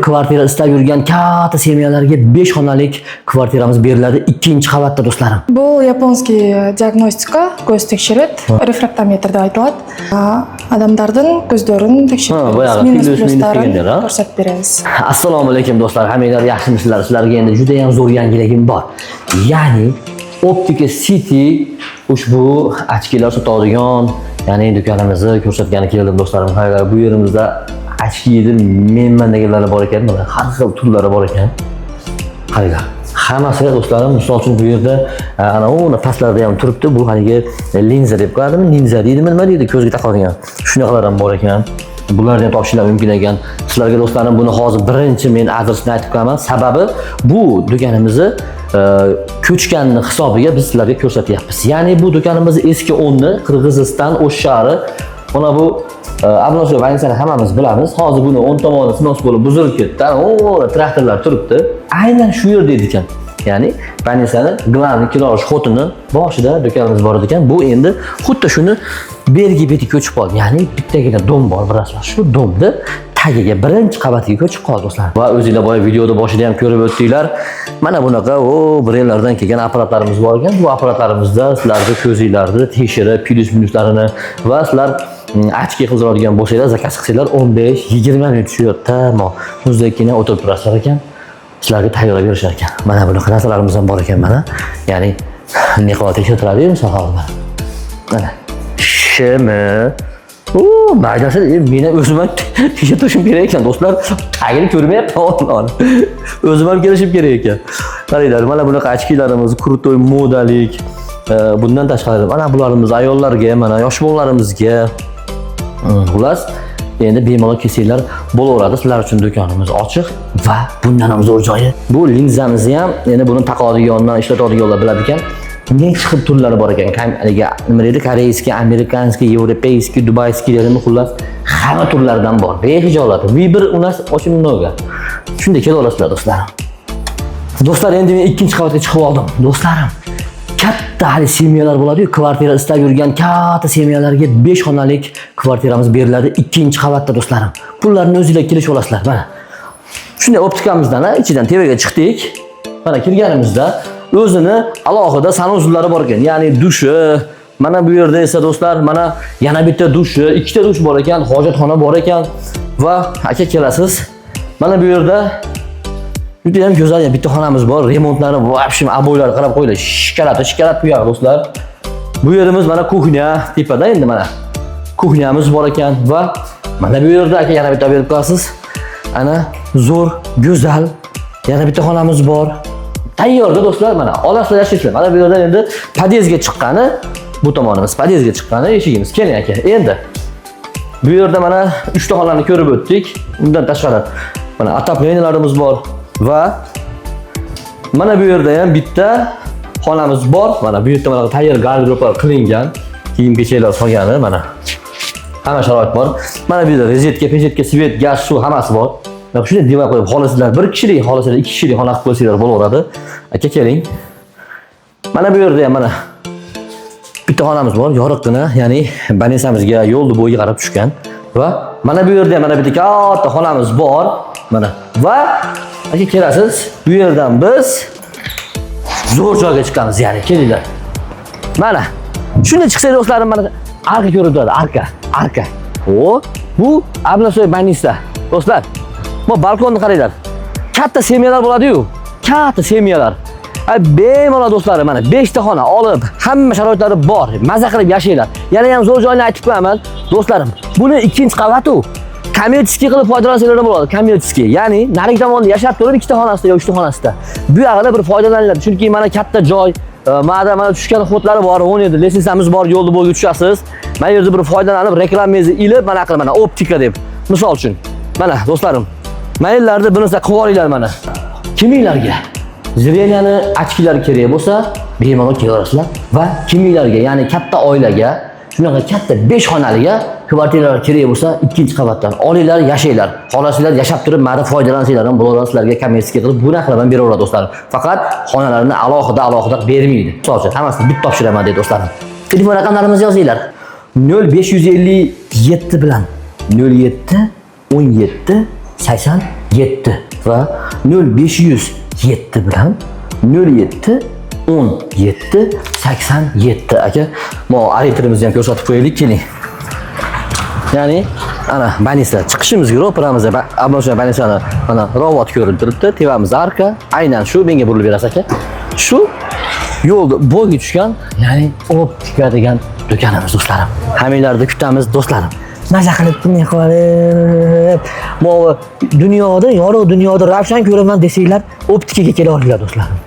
Kvartira istab yurgan katta semyalarga 5 xonalik kvartiramiz beriladi, 2-qavatda do'stlarim. Bu yaponskiy diagnostika, ko'z tekshirib, refraktometr deb aytiladi. Odamlarning ko'zlarini tekshirib, minus-pluslarini ko'rsatib beramiz. Assalomu alaykum do'stlar, hammanglar yaxshimisizlar? Sizlarga endi juda ham zo'r yangiligim bor. Ya'ni Optika City ushbu ochkilar sotadigan, ya'ni do'konimizni ko'rsatgani keldim do'stlarim. Hayır, bu yerimizda ochki edi, menman deganlar bor ekan, mana har xil turlari bor ekan. Qaranglar. Hammasi do'stlarim, misol uchun bu yerda ana uni pastlarda ham turibdi. Bu haligi linza deb qo'yadimi? Linza deydimi, nima deydi? Ko'zga taqadigan. Shunaqalar ham bor ekan. Bularni ham topishlar mumkin ekan. Sizlarga do'stlarim buni hozir birinchi men adresini aytib qo'yaman. Sababi bu do'konimizni ko'chganni hisobiga biz sizlarga ko'rsatyapmiz. Ya'ni bu do'konimiz eski o'rni Qirg'iziston O'shari. Mana bu Abnosho Vansani hammamiz bilamiz. Hozir buni 10 tomoni sinos bo'lib buzilib ketdi. O, traktorlar turibdi. Aynan shu yerda ekan. Ya'ni Vansani glavni kirosh xotini boshida do'konimiz bor ekan. Bu endi xuddi shuni bergi beti ko'chib qoldi. Ya'ni bittagina dom bor, bilasizlar. Shu domni tagiga birinchi qavatiga ko'chib qoldi do'stlar. Va o'zingizlar boya videoda boshida ham ko'rib o'tdinglar. Mana bunaqa brendlardan kelgan apparatlarimiz bor ekan. Bu apparatlarimizda sizlarga ko'zinglarni tekshirib, plus-minuslarini va sizlar ochki qildiradigan bo'lsanglar, zakaz qilsanglar 15-20 minut shu yerda muzdagina o'tirib turasizlar ekan. Sizlarga tayyorlab berishar ekan. Mana bunaqa narsalarimiz ham bor ekan mana. Ya'ni niqob tekshirtiradi misol holda. Mana shimi maydasi meni o'zim ham tekshirtirishim kerak ekan do'stlar. Tagini ko'rmayapman. O'zim ham kelishim kerak ekan. Qaranglar, mana bunaqa ochkilarimiz krutoy modalik. Bundan tashqari mana bularimiz ayollarga, mana yosh bolalarimizga xullas endi bemalol kelsanglar bo'laveradi. Sizlar uchun do'konimiz ochiq va bundan ham zo'r joyi. Bu linzamizni ham endi buni taqadiganlar, ishlatadiganlar biladi ekan. Necha xil turlari bor ekan. Nima deydi? Koreyskiy, amerikanskiy, yevropeyskiy, dubayskiy dedim, xullas hamma turlardan bor. Behijolat. Bir u nas очень много. Shunday kela olasizlar do'stlarim. Do'stlar, endi men 2-qavatga chiqib oldim. Do'stlarim, katta hali semyalar bo'ladi-yu, kvartira istab yurgan katta semyalarga 5 xonalik kvartiramiz beriladi, 2-qavatda do'stlarim. Pullarni o'zingizlar kelishib olasizlar. Mana shunday optikamizdan ichidan tevaga chiqdik. Mana kirganimizda o'zini alohida sanuzullari bor ekan. Ya'ni dushi, mana bu yerda esa do'stlar, mana yana bitta dushi, 2 ta dush bor ekan, hojatxona bor ekan va aka kelasiz. Mana bu yerda juda ham go'zal bitta xonamiz bor. Remontlari vobshim aboylar qarab qo'yinglar. Shikarat bu yoq do'stlar. Bu yerimiz mana kuxnya tepada endi mana. Kuxnyamiz bor ekan va mana bu yerda aka yana bitta berib qo'yasiz. Ana zo'r, go'zal yana bitta xonamiz bor. Tayyorda do'stlar, mana olasizlar, yashaysizlar. Mana bu yerda endi podyezga chiqqani, bu tomonimiz podyezga chiqqani eshigimiz. Keling aka. Endi bu yerda mana 3 ta xonani ko'rib o'tdik. Undan tashqari mana atapleniylarimiz bor va mana bu yerda ham bitta xonamiz bor. Mana bu yerda mana tayyor garderoblar qilingan, kiyim-kechaklar solgani mana. Hamma sharoit bor. Mana bu yerda rozetka, pechetka, svet, gaz, suv hammasi bor. Mana shunday divan qo'yib xohlasizlar, 1 kishilik, xohlasizlar 2 kishilik xona qilib qo'ysanglar bo'laveradi. Aka keling. Mana bu yerda ham mana bitta xonamiz bor, yoriqqina, ya'ni banesamizga yo'lni bo'yiga qarab tushgan va mana bu yerda ham mana bitta katta xonamiz bor. Mana va aka kelasiz. Bu yerdan biz zo'r joyga chiqamiz, ya'ni kelinglar. Mana shunday chiqsak do'stlarim, mana arka ko'rib turadi, arka. Bu Abnosoy banista. Do'stlar, bu balkonni qaranglar. Katta semyalar bo'ladi-yu, katta semyalar. Bemalol do'stlarim, mana 5 ta xona olib, hamma sharoitlari bor. Maza qilib yashanglar. Yana ham zo'r joyni aytib qo'yaman, do'stlarim. Buni 2-qavat-u. Kommersiy qilib foydalansanglar bo'ladi, kommersiy. Ya'ni narigi tomonda yashab turib 2 ta xonasida yoki 3 ta xonasida. Bu yoqda bir foydalaniladi. Chunki mana katta joy, mana tushgan xotlari bor, 17 litsenziyamiz bor, yo'lni bo'yiga tushasiz. Mana yerda bir foydalanib, reklamangizni ilib, mana qilib mana optika deb. Misol uchun. Mana do'stlarim, mayillarda bunisi qilib olinglar mana. Kiminglarga zreniyani ochkilar kerak bo'lsa, bemalol kelasizlar va kiminglarga, ya'ni katta oilaga, shunaqa katta 5 xonaliga kvartiralar kerak bo'lsa, 2-qavatdan olinglar, yashanglar. Xohlasanglar yashab turib, mana foydalansanglar ham bo'laveradi, sizlarga kommersiy qilib bunaqa qilib ham beraveradi do'stlarim. Faqat xonalarni alohida bermaydi. Misol uchun hammasini bitta topshiraman deydi do'stlarim. Telefon raqamlarimizni yozinglar. 0557 bilan 07 17 80 7 va 0507 bilan 07 17 87 aka. Mo aritrimizni ham ko'rsatib qo'yaylik, keling. Ya'ni ana banisa chiqishimizga ro'paramizda abosha banisani mana robot ko'rinib turibdi. Tevamiz arka. Aynan shu menga burilib berasiz aka. Shu yo'lda bo'yga tushgan, ya'ni optika degan do'konimiz do'stlarim. Hammanglarni kutamiz do'stlarim. Maza qilib bunday qilib, mo dunyoda, yorug' dunyoda ravshan ko'raman desanglar, optikaga kela olinglar do'stlarim.